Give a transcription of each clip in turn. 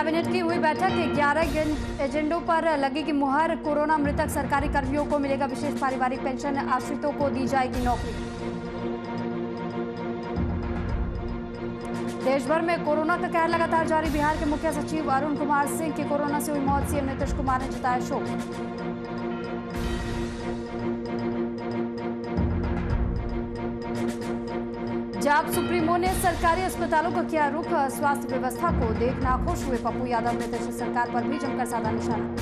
Cabinet की हुई बैठक, 11 एजेंडों पर लगेगी मुहर। कोरोना मृतक सरकारी कर्मियों को मिलेगा विशेष पारिवारिक पेंशन, आश्रितों को दी जाएगी नौकरी। देश भर में कोरोना का कहर लगातार जारी। बिहार के मुख्य सचिव अरुण कुमार सिंह की कोरोना से हुई मौत, सीएम नीतीश कुमार ने जताया शोक। जाप सुप्रीमो ने सरकारी अस्पतालों का किया रुख, स्वास्थ्य व्यवस्था को देख नाखुश हुए पप्पू यादव। नीतीश सरकार पर भी जमकर साधा निशाना।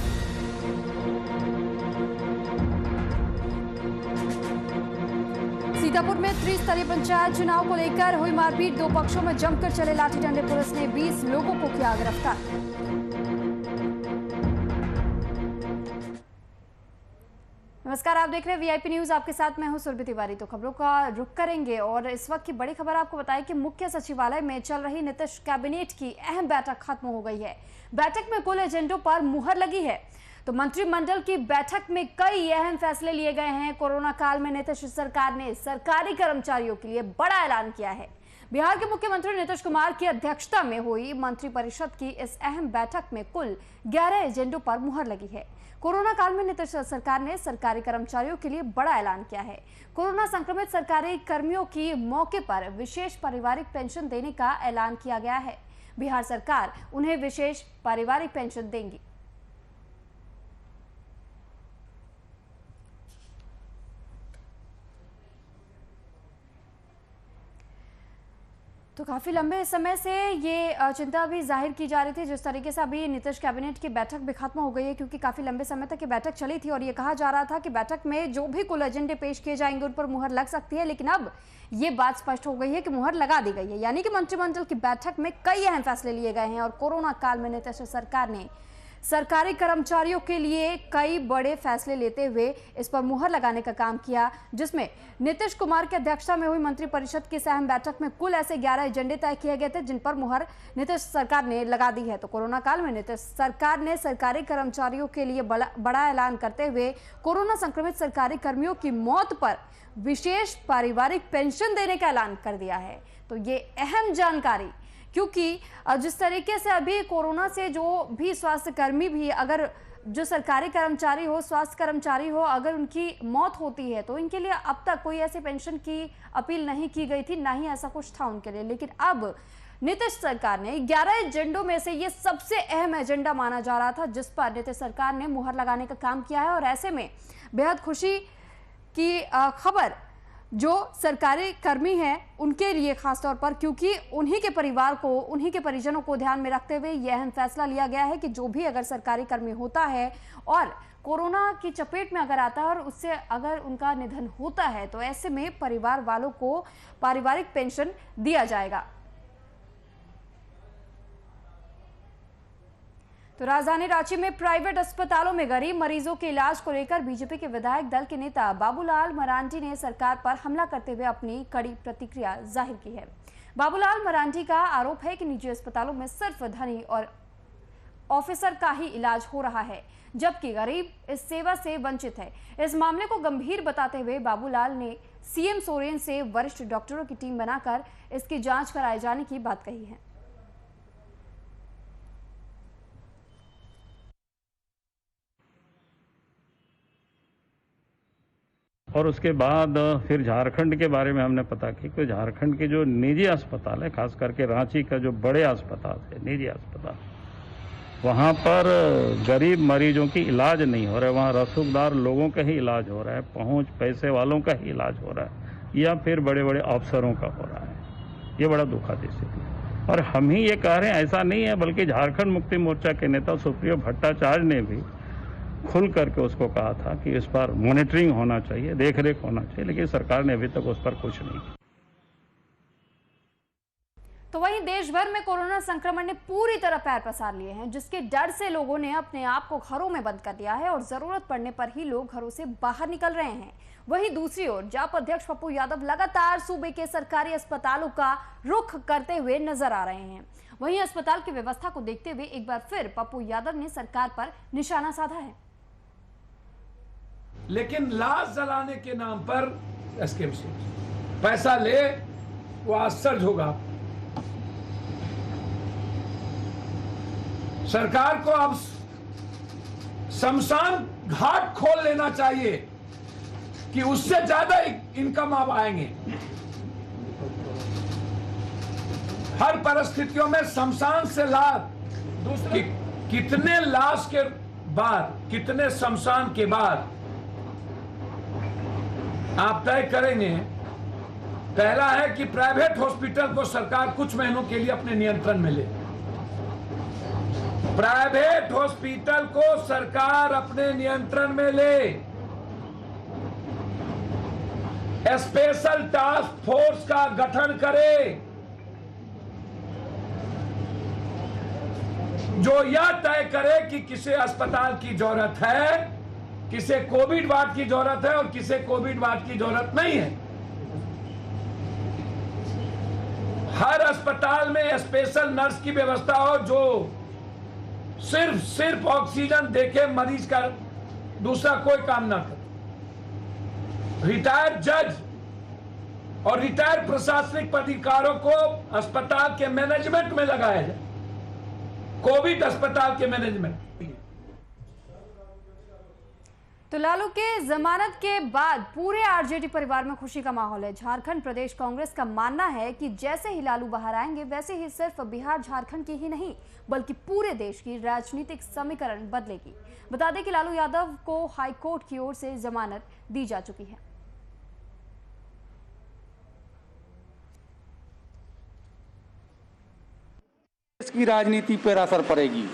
सीतापुर में त्रिस्तरीय पंचायत चुनाव को लेकर हुई मारपीट, दो पक्षों में जमकर चले लाठी डंडे। पुलिस ने 20 लोगों को किया गिरफ्तार। नमस्कार, आप देख रहे हैं वीआईपी न्यूज, आपके साथ मैं हूं सुरभि तिवारी। तो खबरों का रुख करेंगे और इस वक्त की बड़ी खबर आपको बताएं कि मुख्य सचिवालय में चल रही नीतीश कैबिनेट की अहम बैठक खत्म हो गई है। बैठक में कुल एजेंडों पर मुहर लगी है। तो मंत्रिमंडल की बैठक में कई अहम फैसले लिए गए हैं। कोरोना काल में नीतीश सरकार ने सरकारी कर्मचारियों के लिए बड़ा ऐलान किया है। बिहार के मुख्यमंत्री नीतीश कुमार की अध्यक्षता में हुई मंत्रिपरिषद की इस अहम बैठक में कुल 11 एजेंडों पर मुहर लगी है। कोरोना काल में नीतीश सरकार ने सरकारी कर्मचारियों के लिए बड़ा ऐलान किया है। कोरोना संक्रमित सरकारी कर्मियों की मौके पर विशेष पारिवारिक पेंशन देने का ऐलान किया गया है। बिहार सरकार उन्हें विशेष पारिवारिक पेंशन देंगी। तो काफी लंबे समय से ये चिंता भी जाहिर की जा रही थी, जिस तरीके से अभी नीतीश कैबिनेट की बैठक भी खत्म हो गई है, क्योंकि काफी लंबे समय तक ये बैठक चली थी और ये कहा जा रहा था कि बैठक में जो भी कुल एजेंडे पेश किए जाएंगे उन पर मुहर लग सकती है। लेकिन अब ये बात स्पष्ट हो गई है कि मुहर लगा दी गई है, यानी कि मंत्रिमंडल की बैठक में कई अहम फैसले लिए गए हैं और कोरोना काल में नीतीश सरकार ने सरकारी कर्मचारियों के लिए कई बड़े फैसले लेते हुए इस पर मुहर लगाने का काम किया, जिसमें नीतीश कुमार की अध्यक्षता में हुई मंत्रिपरिषद की अहम बैठक में कुल ऐसे 11 एजेंडे तय किए गए थे जिन पर मुहर नीतीश सरकार ने लगा दी है। तो कोरोना काल में नीतीश सरकार ने सरकारी कर्मचारियों के लिए बड़ा ऐलान करते हुए कोरोना संक्रमित सरकारी कर्मियों की मौत पर विशेष पारिवारिक पेंशन देने का ऐलान कर दिया है। तो ये अहम जानकारी, क्योंकि जिस तरीके से अभी कोरोना से जो भी स्वास्थ्य कर्मी भी, अगर जो सरकारी कर्मचारी हो, स्वास्थ्य कर्मचारी हो, अगर उनकी मौत होती है तो इनके लिए अब तक कोई ऐसे पेंशन की अपील नहीं की गई थी, ना ही ऐसा कुछ था उनके लिए। लेकिन अब नीतीश सरकार ने 11 एजेंडों में से ये सबसे अहम एजेंडा माना जा रहा था, जिस पर नीतीश सरकार ने मुहर लगाने का काम किया है। और ऐसे में बेहद खुशी की खबर जो सरकारी कर्मी हैं उनके लिए खासतौर पर, क्योंकि उन्हीं के परिवार को, उन्हीं के परिजनों को ध्यान में रखते हुए यह अहम फैसला लिया गया है कि जो भी अगर सरकारी कर्मी होता है और कोरोना की चपेट में अगर आता है और उससे अगर उनका निधन होता है तो ऐसे में परिवार वालों को पारिवारिक पेंशन दिया जाएगा। तो राजधानी रांची में प्राइवेट अस्पतालों में गरीब मरीजों के इलाज को लेकर बीजेपी के विधायक दल के नेता बाबूलाल मरांडी ने सरकार पर हमला करते हुए अपनी कड़ी प्रतिक्रिया जाहिर की है। बाबूलाल मरांडी का आरोप है कि निजी अस्पतालों में सिर्फ धनी और ऑफिसर का ही इलाज हो रहा है, जबकि गरीब इस सेवा से वंचित है। इस मामले को गंभीर बताते हुए बाबूलाल ने सीएम सोरेन से वरिष्ठ डॉक्टरों की टीम बनाकर इसकी जांच कराए जाने की बात कही है। और उसके बाद फिर झारखंड के बारे में हमने पता की कि झारखंड के जो निजी अस्पताल है, खास करके रांची का जो बड़े अस्पताल है, निजी अस्पताल, वहाँ पर गरीब मरीजों की इलाज नहीं हो रहा है। वहाँ रसूखदार लोगों का ही इलाज हो रहा है, पहुँच पैसे वालों का ही इलाज हो रहा है, या फिर बड़े बड़े अफसरों का हो रहा है। ये बड़ा दुखद स्थिति है और हम ही ये कह रहे हैं, ऐसा नहीं है, बल्कि झारखंड मुक्ति मोर्चा के नेता सुप्रियो भट्टाचार्य ने भी खुल करके उसको कहा था कि इस पर मॉनिटरिंग होना चाहिए, देखरेख होना चाहिए, लेकिन सरकार ने अभी तक उस पर कुछ नहीं किया। तो वहीं देश भर में कोरोना संक्रमण ने पूरी तरह पैर पसार लिए हैं, जिसके डर से लोगों ने अपने आप को घरों में बंद कर दिया है और जरूरत पड़ने पर ही लोग घरों से बाहर निकल रहे हैं। वहीं दूसरी ओर जाप अध्यक्ष पप्पू यादव लगातार सूबे के सरकारी अस्पतालों का रुख करते हुए नजर आ रहे हैं। वहीं अस्पताल की व्यवस्था को देखते हुए एक बार फिर पप्पू यादव ने सरकार पर निशाना साधा है। लेकिन लाश जलाने के नाम पर पैसा ले, वो आश्चर्य होगा। सरकार को अब शमशान घाट खोल लेना चाहिए कि उससे ज्यादा इनकम अब आएंगे। हर परिस्थितियों में शमशान से लाभ, कितने लाश के बाद, कितने शमशान के बाद आप तय करेंगे। पहला है कि प्राइवेट हॉस्पिटल को सरकार कुछ महीनों के लिए अपने नियंत्रण में ले। प्राइवेट हॉस्पिटल को सरकार अपने नियंत्रण में ले। स्पेशल टास्क फोर्स का गठन करे जो यह तय करे कि किसे अस्पताल की जरूरत है, किसे कोविड वार्ड की जरूरत है और किसे कोविड वार्ड की जरूरत नहीं है। हर अस्पताल में स्पेशल नर्स की व्यवस्था हो जो सिर्फ ऑक्सीजन देके मरीज का, दूसरा कोई काम ना करे। रिटायर्ड जज और रिटायर्ड प्रशासनिक अधिकारियों को अस्पताल के मैनेजमेंट में लगाया जाए, कोविड अस्पताल के मैनेजमेंट। तो लालू के जमानत के बाद पूरे आरजेडी परिवार में खुशी का माहौल है। झारखंड प्रदेश कांग्रेस का मानना है कि जैसे ही लालू बाहर आएंगे वैसे ही सिर्फ बिहार झारखंड की ही नहीं बल्कि पूरे देश की राजनीतिक समीकरण बदलेगी। बता दें कि लालू यादव को हाईकोर्ट की ओर से जमानत दी जा चुकी है। देश की राजनीति पर असर पड़ेगी।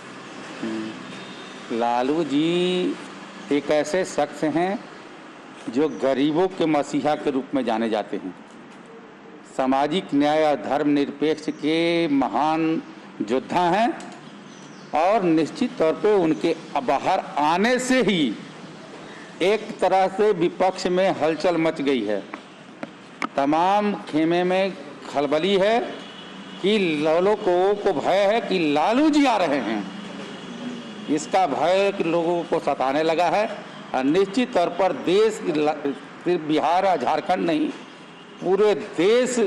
लालू जी एक ऐसे शख्स हैं जो गरीबों के मसीहा के रूप में जाने जाते हैं, सामाजिक न्याय और धर्मनिरपेक्ष के महान योद्धा हैं और निश्चित तौर पे उनके बाहर आने से ही एक तरह से विपक्ष में हलचल मच गई है। तमाम खेमे में खलबली है कि लोगों को भय है कि लालू जी आ रहे हैं। इसका भय लोगों को सताने लगा है और निश्चित तौर पर देश, बिहार और झारखंड नहीं पूरे देश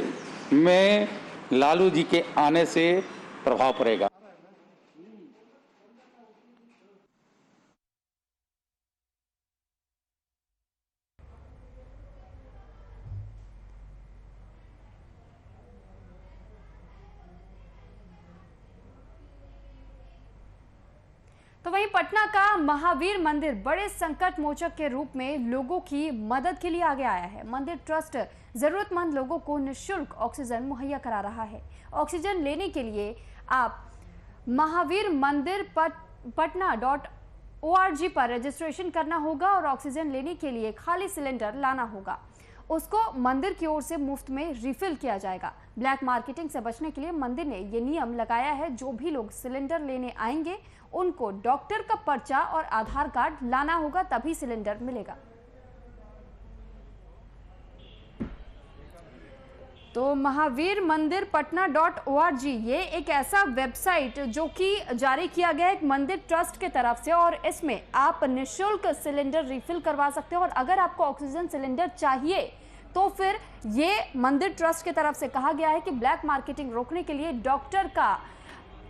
में लालू जी के आने से प्रभाव पड़ेगा। तो वहीं पटना का महावीर मंदिर बड़े संकट मोचक के रूप में लोगों की मदद के लिए आगे आया है। मंदिर ट्रस्ट जरूरतमंद लोगों को निःशुल्क ऑक्सीजन मुहैया करा रहा है। ऑक्सीजन लेने के लिए आप महावीर मंदिर patna.org पर रजिस्ट्रेशन करना होगा और ऑक्सीजन लेने के लिए खाली सिलेंडर लाना होगा। उसको मंदिर की ओर से मुफ्त में रिफिल किया जाएगा। ब्लैक मार्केटिंग से बचने के लिए मंदिर ने ये नियम लगाया है, जो भी लोग सिलेंडर लेने आएंगे उनको डॉक्टर का पर्चा और आधार कार्ड लाना होगा, तभी सिलेंडर मिलेगा। तो महावीर मंदिर patna.org ये एक ऐसा वेबसाइट जो कि जारी किया गया है एक मंदिर ट्रस्ट के तरफ से, और इसमें आप निःशुल्क सिलेंडर रिफिल करवा सकते हो। और अगर आपको ऑक्सीजन सिलेंडर चाहिए तो फिर ये मंदिर ट्रस्ट के तरफ से कहा गया है कि ब्लैक मार्केटिंग रोकने के लिए डॉक्टर का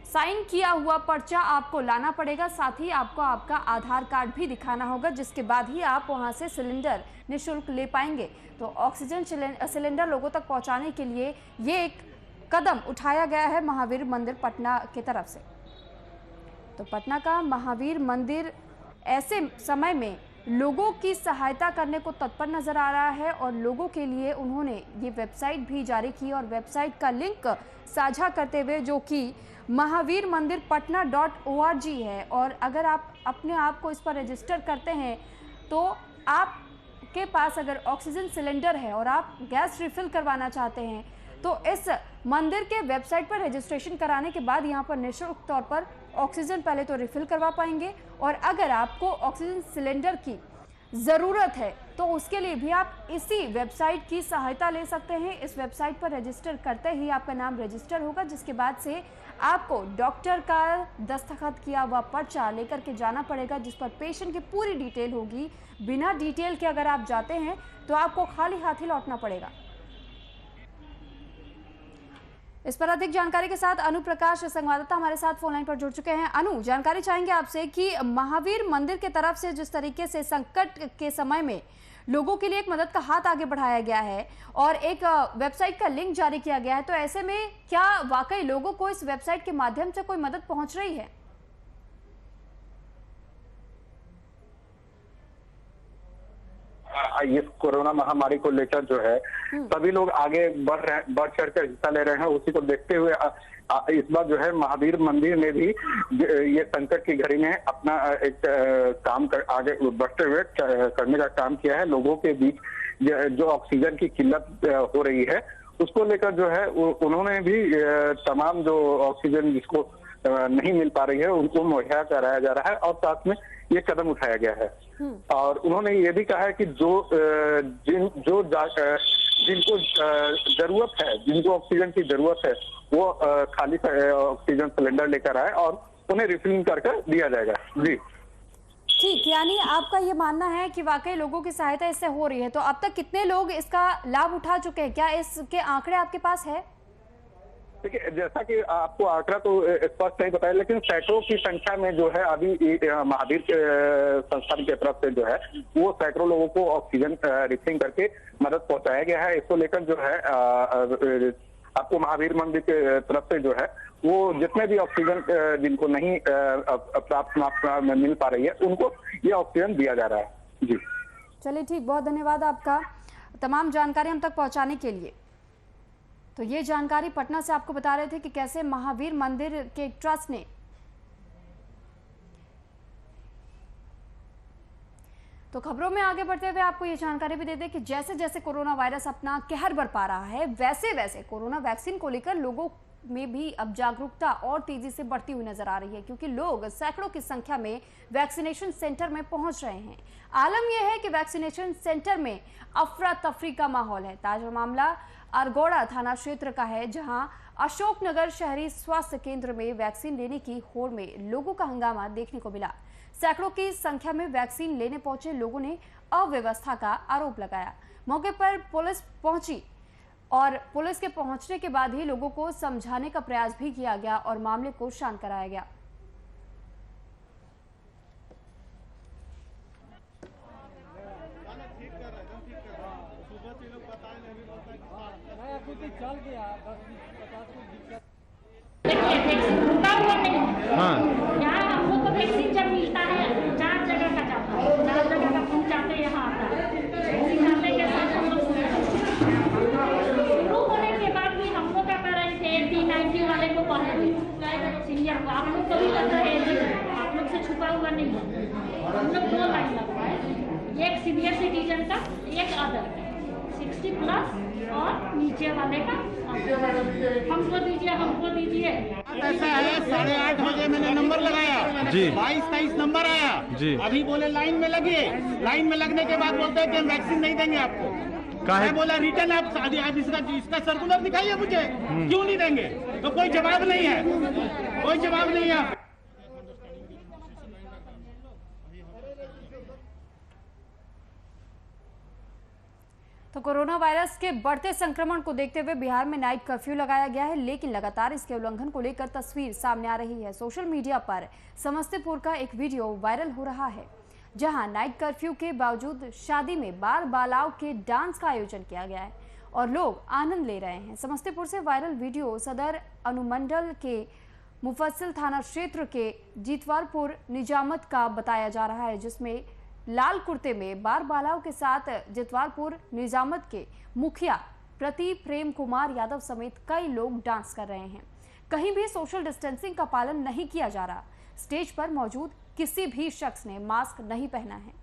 साइन किया हुआ पर्चा आपको लाना पड़ेगा, साथ ही आपको आपका आधार कार्ड भी दिखाना होगा, जिसके बाद ही आप वहां से सिलेंडर निःशुल्क ले पाएंगे। तो ऑक्सीजन सिलेंडर लोगों तक पहुंचाने के लिए ये एक कदम उठाया गया है महावीर मंदिर पटना की तरफ से। तो पटना का महावीर मंदिर ऐसे समय में लोगों की सहायता करने को तत्पर नजर आ रहा है और लोगों के लिए उन्होंने ये वेबसाइट भी जारी की और वेबसाइट का लिंक साझा करते हुए, जो कि महावीर मंदिर patna.org है, और अगर आप अपने आप को इस पर रजिस्टर करते हैं तो आपके पास अगर ऑक्सीजन सिलेंडर है और आप गैस रिफिल करवाना चाहते हैं तो इस मंदिर के वेबसाइट पर रजिस्ट्रेशन कराने के बाद यहाँ पर निःशुल्क तौर पर ऑक्सीजन पहले तो रिफिल करवा पाएंगे, और अगर आपको ऑक्सीजन सिलेंडर की ज़रूरत है तो उसके लिए भी आप इसी वेबसाइट की सहायता ले सकते हैं। इस वेबसाइट पर रजिस्टर करते ही आपका नाम रजिस्टर होगा, जिसके बाद से आपको डॉक्टर का दस्तखत किया हुआ पर्चा लेकर के जाना पड़ेगा, जिस पर पेशेंट की पूरी डिटेल होगी। बिना डिटेल के अगर आप जाते हैं तो आपको खाली हाथ ही लौटना पड़ेगा। इस पर अधिक जानकारी के साथ अनु प्रकाश संवाददाता हमारे साथ फोन लाइन पर जुड़ चुके हैं। अनु, जानकारी चाहेंगे आपसे कि महावीर मंदिर के तरफ से जिस तरीके से संकट के समय में लोगों के लिए एक मदद का हाथ आगे बढ़ाया गया है और एक वेबसाइट का लिंक जारी किया गया है, तो ऐसे में क्या वाकई लोगों को इस वेबसाइट के माध्यम से कोई मदद पहुंच रही है? इस कोरोना महामारी को लेकर जो है सभी लोग आगे बढ़ चढ़कर हिस्सा ले रहे हैं। उसी को देखते हुए इस बार जो है महावीर मंदिर ने भी ये संकट की घड़ी में अपना एक काम आगे बढ़ते हुए करने का काम किया है। लोगों के बीच जो ऑक्सीजन की किल्लत हो रही है उसको लेकर जो है उन्होंने भी तमाम जो ऑक्सीजन जिसको नहीं मिल पा रही है उनको मुहैया कराया जा रहा है और साथ में ये कदम उठाया गया है। और उन्होंने ये भी कहा है कि जिनको जरूरत है, जिनको ऑक्सीजन की जरूरत है, वो खाली ऑक्सीजन सिलेंडर लेकर आए और उन्हें रिफिलिंग कर दिया जाएगा। जी ठीक, यानी आपका ये मानना है कि वाकई लोगों की सहायता इससे हो रही है। तो अब तक कितने लोग इसका लाभ उठा चुके हैं, क्या इसके आंकड़े आपके पास है? देखिए, जैसा कि आपको आंकड़ा तो स्पष्ट नहीं बताया, लेकिन सैकड़ों की संख्या में जो है अभी महावीर संस्थान की तरफ से जो है वो सैकड़ों लोगों को ऑक्सीजन रिफिलिंग करके मदद पहुंचाया गया है। इसको लेकर जो है आपको महावीर मंदिर की तरफ से जो है वो जितने भी ऑक्सीजन जिनको नहीं प्राप्त मात्रा में मिल पा रही है उनको ये ऑक्सीजन दिया जा रहा है। जी चलिए ठीक, बहुत धन्यवाद आपका तमाम जानकारी हम तक पहुंचाने के लिए। तो ये जानकारी पटना से आपको बता रहे थे कि कैसे महावीर मंदिर के ट्रस्ट ने तो खबरों में आगे बढ़ते हुए आपको ये जानकारी भी दे दें कि जैसे जैसे कोरोना वायरस अपना कहर बरपा रहा है वैसे वैसे कोरोना वैक्सीन को लेकर लोगों में भी अब जागरूकता और तेजी से बढ़ती हुई नजर आ रही है, क्योंकि लोग सैकड़ों की संख्या में वैक्सीनेशन सेंटर में पहुंच रहे हैं। आलम यह है कि वैक्सीनेशन सेंटर में अफरा तफरी का माहौल है। ताजा मामला अरगोड़ा थाना क्षेत्र का है, जहां अशोकनगर शहरी स्वास्थ्य केंद्र में वैक्सीन लेने की होड़ में लोगों का हंगामा देखने को मिला। सैकड़ों की संख्या में वैक्सीन लेने पहुंचे लोगों ने अव्यवस्था का आरोप लगाया। मौके पर पुलिस पहुंची और पुलिस के पहुंचने के बाद ही लोगों को समझाने का प्रयास भी किया गया और मामले को शांत कराया गया। यहाँ हमको तो वैक्सीन जब मिलता है 4 जगह का जाता है, 4 जगह का पहुँचाते यहाँ आता है। वैक्सीन डालने के साथ हम लोग शुरू होने के बाद भी हम लोग क्या कर रहे थे 80-90 वाले को पहले सीनियर को आप लोग कभी लग रहे हैं, आप लोग से छुपा हुआ नहीं है। हम लोग 2 लाइन लगवाए, एक सीनियर सिटीजन का, एक अदर का, 60+ और नीचे वाले का हमको दीजिए। ऐसा है 8:30 बजे मैंने नंबर लगाया जी, 22-23 नंबर आया जी। अभी बोले लाइन में लगिए, लाइन में लगने के बाद बोलते हैं कि हम वैक्सीन नहीं देंगे आपको। मैं बोला रिटर्न आप इसका सर्कुलर दिखाइए मुझे, क्यों नहीं देंगे? तो कोई जवाब नहीं है, कोई जवाब नहीं है। तो कोरोना वायरस के बढ़ते संक्रमण को देखते हुए बिहार में नाइट कर्फ्यू लगाया गया है, लेकिन लगातार इसके उल्लंघन को लेकर तस्वीर सामने आ रही है। सोशल मीडिया पर समस्तीपुर का एक वीडियो वायरल हो रहा है, जहां नाइट कर्फ्यू के बावजूद शादी में बाल बालाओं के डांस का आयोजन किया गया है और लोग आनंद ले रहे हैं। समस्तीपुर से वायरल वीडियो सदर अनुमंडल के मुफस्सिल थाना क्षेत्र के जीतवारपुर निजामत का बताया जा रहा है, जिसमें लाल कुर्ते में बाल बालाओं के साथ जितवारपुर निजामत के मुखिया प्रतीप प्रेम कुमार यादव समेत कई लोग डांस कर रहे हैं। कहीं भी सोशल डिस्टेंसिंग का पालन नहीं किया जा रहा। स्टेज पर मौजूद किसी भी शख्स ने मास्क नहीं पहना है।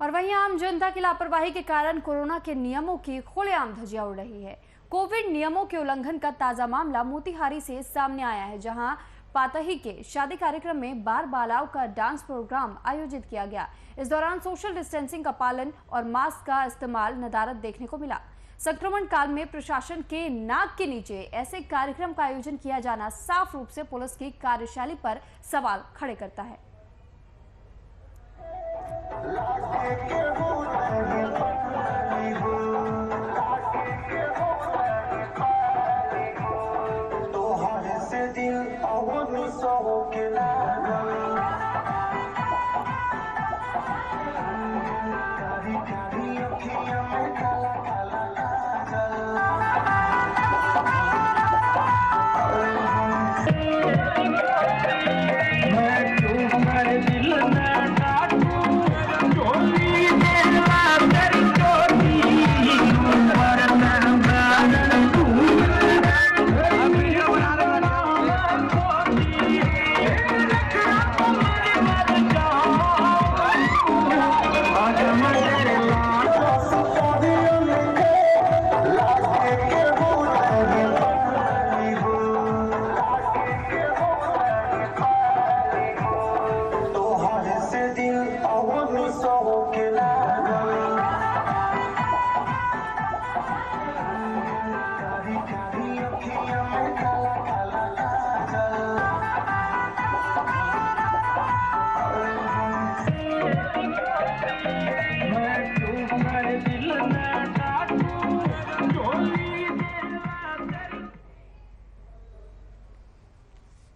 और वहीं आम जनता की लापरवाही के कारण कोरोना के नियमों की खुलेआम धज्जियां उड़ रही है। कोविड नियमों के उल्लंघन का ताजा मामला मोतिहारी से सामने आया है, जहां पातही के शादी कार्यक्रम में बार बालाओं का डांस प्रोग्राम आयोजित किया गया। इस दौरान सोशल डिस्टेंसिंग का पालन और मास्क का इस्तेमाल नदारद देखने को मिला। संक्रमण काल में प्रशासन के नाक के नीचे ऐसे कार्यक्रम का आयोजन किया जाना साफ रूप से पुलिस की कार्यशैली पर सवाल खड़े करता है।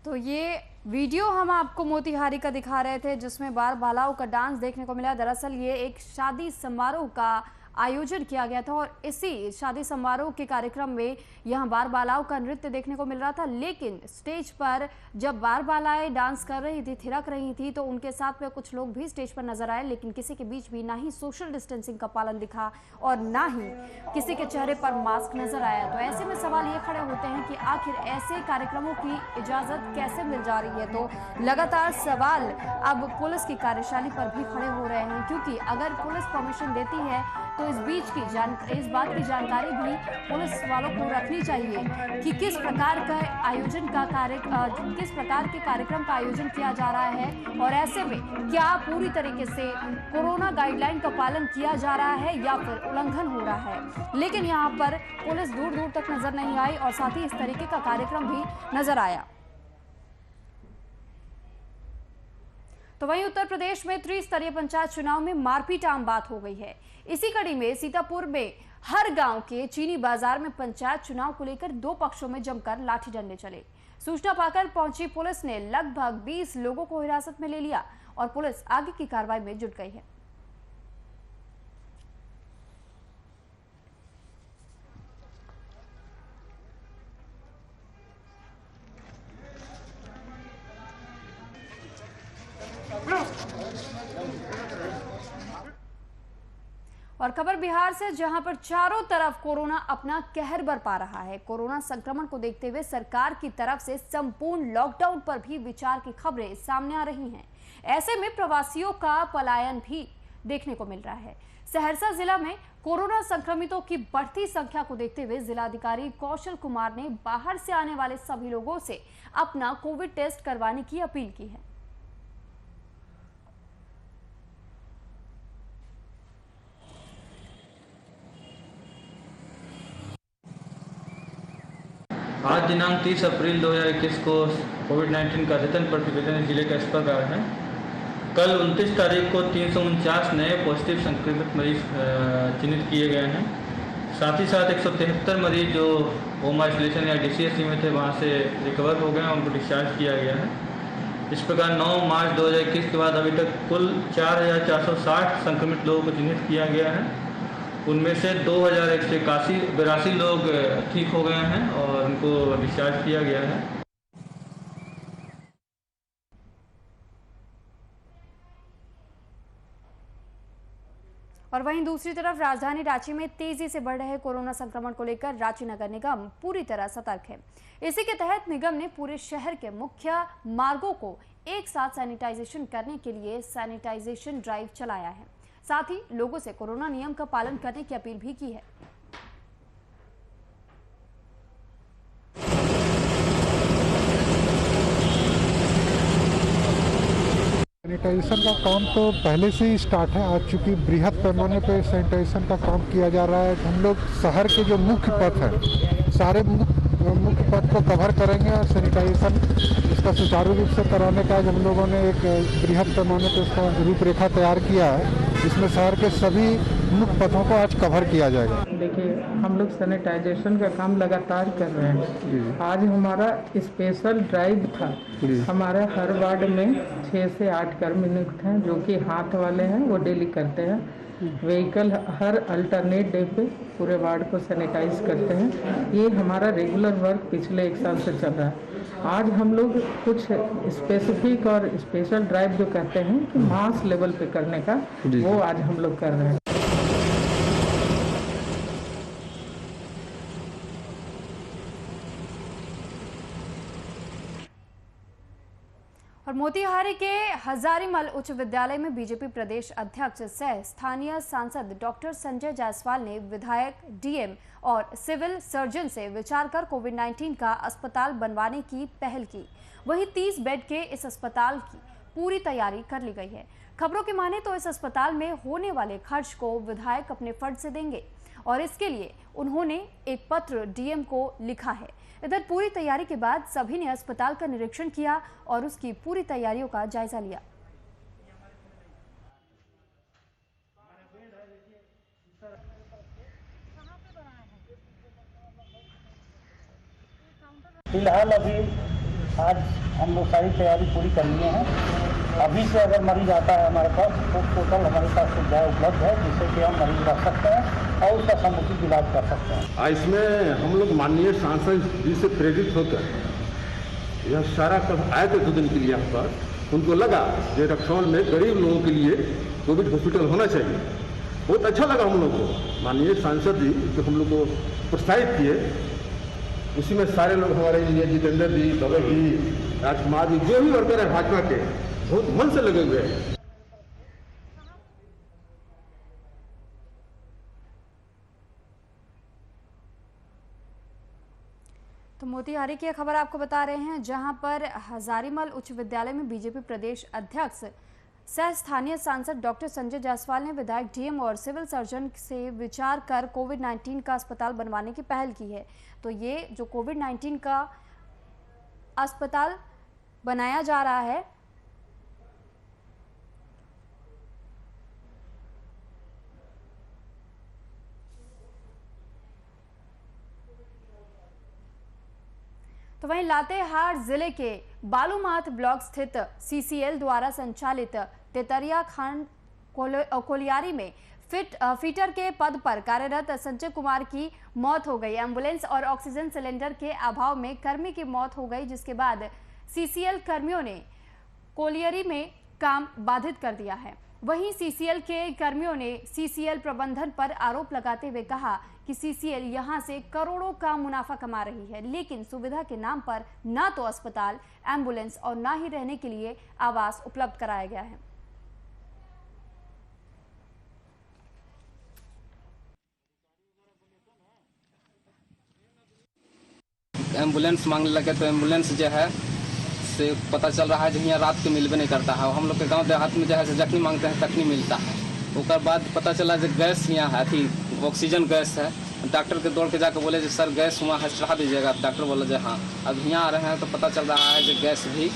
तो ये वीडियो हम आपको मोतिहारी का दिखा रहे थे, जिसमें बार बालाओं का डांस देखने को मिला। दरअसल ये एक शादी समारोह का आयोजन किया गया था और इसी शादी समारोह के कार्यक्रम में यहाँ बार बालाओं का नृत्य देखने को मिल रहा था। लेकिन स्टेज पर जब बार बालाएं डांस कर रही थी, थिरक रही थी, तो उनके साथ में कुछ लोग भी स्टेज पर नजर आए, लेकिन किसी के बीच भी ना ही सोशल डिस्टेंसिंग का पालन दिखा और ना ही किसी के चेहरे पर मास्क नजर आया। तो ऐसे में सवाल ये खड़े होते हैं कि आखिर ऐसे कार्यक्रमों की इजाजत कैसे मिल जा रही है। तो लगातार सवाल अब पुलिस की कार्यशैली पर भी खड़े हो रहे हैं, क्योंकि अगर पुलिस परमिशन देती है तो इस बात की जानकारी भी पुलिस वालों को रखनी चाहिए कि किस प्रकार के कार्यक्रम का आयोजन किया जा रहा है और ऐसे में क्या पूरी तरीके से कोरोना गाइडलाइन का पालन किया जा रहा है या फिर उल्लंघन हो रहा है। लेकिन यहाँ पर पुलिस दूर दूर तक नजर नहीं आई और साथ ही इस तरीके का कार्यक्रम भी नजर आया। तो वहीं उत्तर प्रदेश में त्रिस्तरीय पंचायत चुनाव में मारपीट आम बात हो गई है। इसी कड़ी में सीतापुर में हर गांव के चीनी बाजार में पंचायत चुनाव को लेकर दो पक्षों में जमकर लाठी डंडे चले। सूचना पाकर पहुंची पुलिस ने लगभग 20 लोगों को हिरासत में ले लिया और पुलिस आगे की कार्रवाई में जुट गई है। और खबर बिहार से, जहां पर चारों तरफ कोरोना अपना कहर बरपा रहा है। कोरोना संक्रमण को देखते हुए सरकार की तरफ से संपूर्ण लॉकडाउन पर भी विचार की खबरें सामने आ रही हैं। ऐसे में प्रवासियों का पलायन भी देखने को मिल रहा है। सहरसा जिला में कोरोना संक्रमितों की बढ़ती संख्या को देखते हुए जिलाधिकारी कौशल कुमार ने बाहर से आने वाले सभी लोगों से अपना कोविड टेस्ट करवाने की अपील की है। आज दिनांक 30 अप्रैल 2021 को कोविड-19 का अद्यतन प्रतिवेदन जिले का इस प्रकार है। कल 29 तारीख को 349 नए पॉजिटिव संक्रमित मरीज चिन्हित किए गए हैं। साथ ही साथ 173 मरीज जो होम आइसोलेशन या DCSC में थे वहां से रिकवर हो गए हैं, उनको डिस्चार्ज किया गया है। इस प्रकार 9 मार्च 2021 के बाद अभी तक कुल 4460 संक्रमित लोगों को चिन्हित किया गया है। उनमें से 2182 लोग ठीक हो गए हैं और उनको डिस्चार्ज किया गया है। और वहीं दूसरी तरफ राजधानी रांची में तेजी से बढ़ रहे कोरोना संक्रमण को लेकर रांची नगर निगम पूरी तरह सतर्क है। इसी के तहत निगम ने पूरे शहर के मुख्य मार्गों को एक साथ सैनिटाइजेशन करने के लिए सैनिटाइजेशन ड्राइव चलाया है। साथ ही लोगों से कोरोना नियम का पालन करने की अपील भी की है। सैनिटाइजेशन का काम तो पहले से ही स्टार्ट है। आज चूंकि बृहद पैमाने पे सैनिटाइजेशन का काम किया जा रहा है, हम लोग शहर के जो मुख्य पथ हैं सारे मुख्य पथ को कवर करेंगे और सैनिटाइजेशन इसका सुचारू रूप से कराने का आज हम लोगों ने एक बृहद पैमाने पे उसका रूपरेखा तैयार किया है, जिसमें शहर के सभी मुख्य पथों को आज कवर किया जाएगा। देखिए, हम लोग सैनिटाइजेशन का काम लगातार कर रहे हैं। आज हमारा स्पेशल ड्राइव था। हमारे हर वार्ड में 6 से 8 कर्मी नियुक्त हैं जो कि हाथ वाले हैं, वो डेली करते हैं। व्हीकल हर अल्टरनेट डे पे पूरे वार्ड को सैनिटाइज करते हैं। ये हमारा रेगुलर वर्क पिछले 1 साल से चल रहा है। आज हम लोग कुछ स्पेसिफिक और स्पेशल ड्राइव जो कहते हैं कि मास लेवल पे करने का, वो आज हम लोग कर रहे हैं। और मोतिहारी के हजारीमल उच्च विद्यालय में बीजेपी प्रदेश अध्यक्ष सह स्थानीय सांसद डॉक्टर संजय जायसवाल ने विधायक, डीएम और सिविल सर्जन से विचार कर कोविड-19 का अस्पताल बनवाने की पहल की। वहीं 30 बेड के इस अस्पताल की पूरी तैयारी कर ली गई है। खबरों की माने तो इस अस्पताल में होने वाले खर्च को विधायक अपने फंड से देंगे और इसके लिए उन्होंने एक पत्र डीएम को लिखा है। इधर पूरी तैयारी के बाद सभी ने अस्पताल का निरीक्षण किया और उसकी पूरी तैयारियों का जायजा लिया। फिलहाल अभी आज हम लोग सारी तैयारी पूरी कर लिए हैं। अभी से अगर मरीज आता है हमारे पास तो टोटल हमारे पास सुविधाएं उपलब्ध है, जिससे कि हम मरीज रख सकते हैं और उसका समुचित इलाज कर सकते हैं। इसमें हम लोग माननीय सांसद जी से प्रेरित होकर यह सारा कब आए थे 2 दिन के लिए यहाँ पर, उनको लगा कि रक्सौल में गरीब लोगों के लिए कोविड हॉस्पिटल होना चाहिए। बहुत अच्छा लगा हम लोग को। माननीय सांसद जी जो हम लोग को प्रोत्साहित किए, उसी में सारे लोग हमारे लिए जितेंद्र जी, भगत जी, राजकुमार जी, जो भी वर्कर है भाजपा के, बहुत मन से लगे हुए हैं। तो मोतिहारी की खबर आपको बता रहे हैं, जहां पर हजारीमल उच्च विद्यालय में बीजेपी प्रदेश अध्यक्ष सह स्थानीय सांसद डॉक्टर संजय जायसवाल ने विधायक, डीएम और सिविल सर्जन से विचार कर कोविड-19 का अस्पताल बनवाने की पहल की है। तो ये जो कोविड-19 का अस्पताल बनाया जा रहा है, तो वहीं लातेहार जिले के बालूमाथ ब्लॉक स्थित सीसीएल द्वारा संचालित तेतरिया खंड कोलियारी में फीटर के पद पर कार्यरत संजय कुमार की मौत हो गई। एम्बुलेंस और ऑक्सीजन सिलेंडर के अभाव में कर्मी की मौत हो गई, जिसके बाद सीसीएल कर्मियों ने कोलियारी में काम बाधित कर दिया है। वहीं सीसीएल के कर्मियों ने सीसीएल प्रबंधन पर आरोप लगाते हुए कहा कि सीसीएल यहां से करोड़ों का मुनाफा कमा रही है, लेकिन सुविधा के नाम पर ना तो अस्पताल, एम्बुलेंस और ना ही रहने के लिए आवास उपलब्ध कराया गया है। एम्बुलेंस मांगने लगे तो एम्बुलेंस जो है से पता चल रहा है जो यहाँ रात को मिलवे नहीं करता है। हम लोग के गांव देहात में जो है जखनी मांगते हैं तखनी मिलता है। उसके बाद पता चला जो गैस यहाँ है, थी ऑक्सीजन गैस है। डॉक्टर के दौड़ के जाकर बोले जो सर गैस हुआ है चढ़ा दीजिएगा। डॉक्टर बोला जो हाँ। अब यहाँ आ रहे हैं तो पता चल रहा है जो गैस भी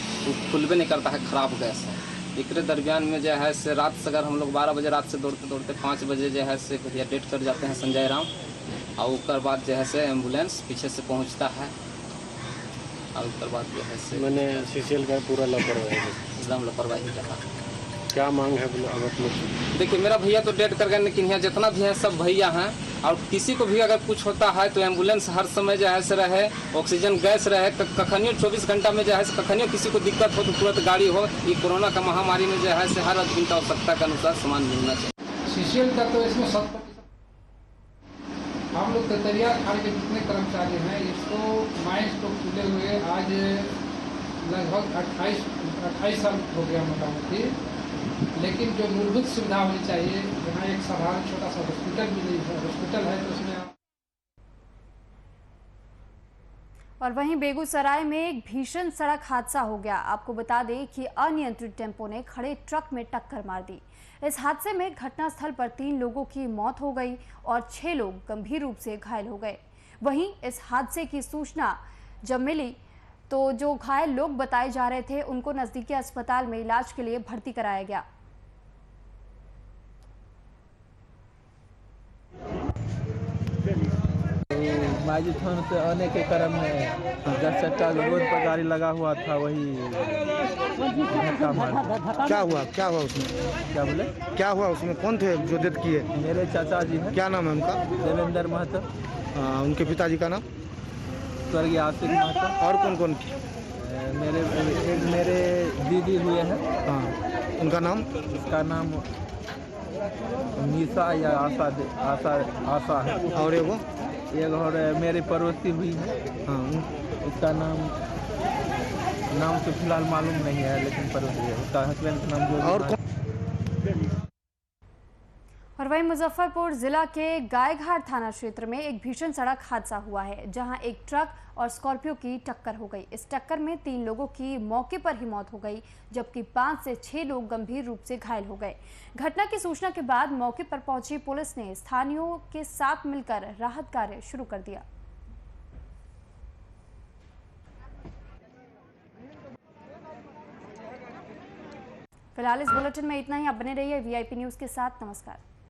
खुलवे नहीं करता है, ख़राब गैस है। इकरे दरमियान में जो है से रात से अगर हम लोग 12 बजे रात से दौड़ते दौड़ते 5 बजे जो है से डेट कर जाते हैं संजय राम, और उसके बाद जो है से एम्बुलेंस पीछे से पहुँचता है और उसके बाद जो है से मैंने सीसीएल का पूरा लापरवाही करा। क्या मांग है मतलब? देखिए मेरा भैया तो डेट कर गए, लेकिन यहाँ जितना भी है सब भैया हैं, और किसी को भी अगर कुछ होता है तो एम्बुलेंस हर समय जो है से रहे, ऑक्सीजन गैस रहे, कखनियों 24 घंटा में जो है कखनियों किसी को दिक्कत हो तो तुरंत गाड़ी हो। ये कोरोना का महामारी में जो है से हर आदमी का आवश्यकता के अनुसार सामान मिलना चाहिए। सीसीएल का तो इसमें 100% हम लोग तेतरिया खाल के जितने कर्मचारी हैं इसको माइंस को खुले हुए आज लगभग 28 साल हो गया मोटामोटी। लेकिन जो मूलभूत सुविधा होनी चाहिए, यहाँ एक साधारण छोटा सा हॉस्पिटल भी नहीं है, हॉस्पिटल है तो उसमें और वहीं बेगूसराय में एक भीषण सड़क हादसा हो गया। आपको बता दें कि अनियंत्रित टेम्पो ने खड़े ट्रक में टक्कर मार दी। इस हादसे में घटनास्थल पर 3 लोगों की मौत हो गई और 6 लोग गंभीर रूप से घायल हो गए। वहीं इस हादसे की सूचना जब मिली तो जो घायल लोग बताए जा रहे थे उनको नजदीकी अस्पताल में इलाज के लिए भर्ती कराया गया। माजी थाने से आने के क्रम में 10 चक्का रोड पर गाड़ी लगा हुआ था, वही धक्का मार दिया। क्या हुआ उसमें? क्या बोले? क्या हुआ उसमें? कौन थे जो डेथ किए? मेरे चाचा जी हैं। क्या नाम है उनका? देवेंद्र महतो। उनके पिताजी का नाम? स्वर्गीय आशिक महतो। और कौन कौन? मेरे दीदी हुए हैं। हाँ, उनका नाम? उसका नाम निशा या आशा है। और एगो एक और मेरी पड़ोसी हुई है। हाँ, उसका नाम तो फिलहाल मालूम नहीं है, लेकिन पड़ोसी है। उसका हस्बैंड का नाम जो और वहीं मुजफ्फरपुर जिला के गायघाट थाना क्षेत्र में एक भीषण सड़क हादसा हुआ है, जहां एक ट्रक और स्कॉर्पियो की टक्कर हो गई। इस टक्कर में 3 लोगों की मौके पर ही मौत हो गई, जबकि 5 से 6 लोग गंभीर रूप से घायल हो गए। घटना की सूचना के बाद मौके पर पहुंची पुलिस ने स्थानीयों के साथ मिलकर राहत कार्य शुरू कर दिया। फिलहाल इस बुलेटिन में इतना ही। आप बने रहिए VIP न्यूज के साथ। नमस्कार।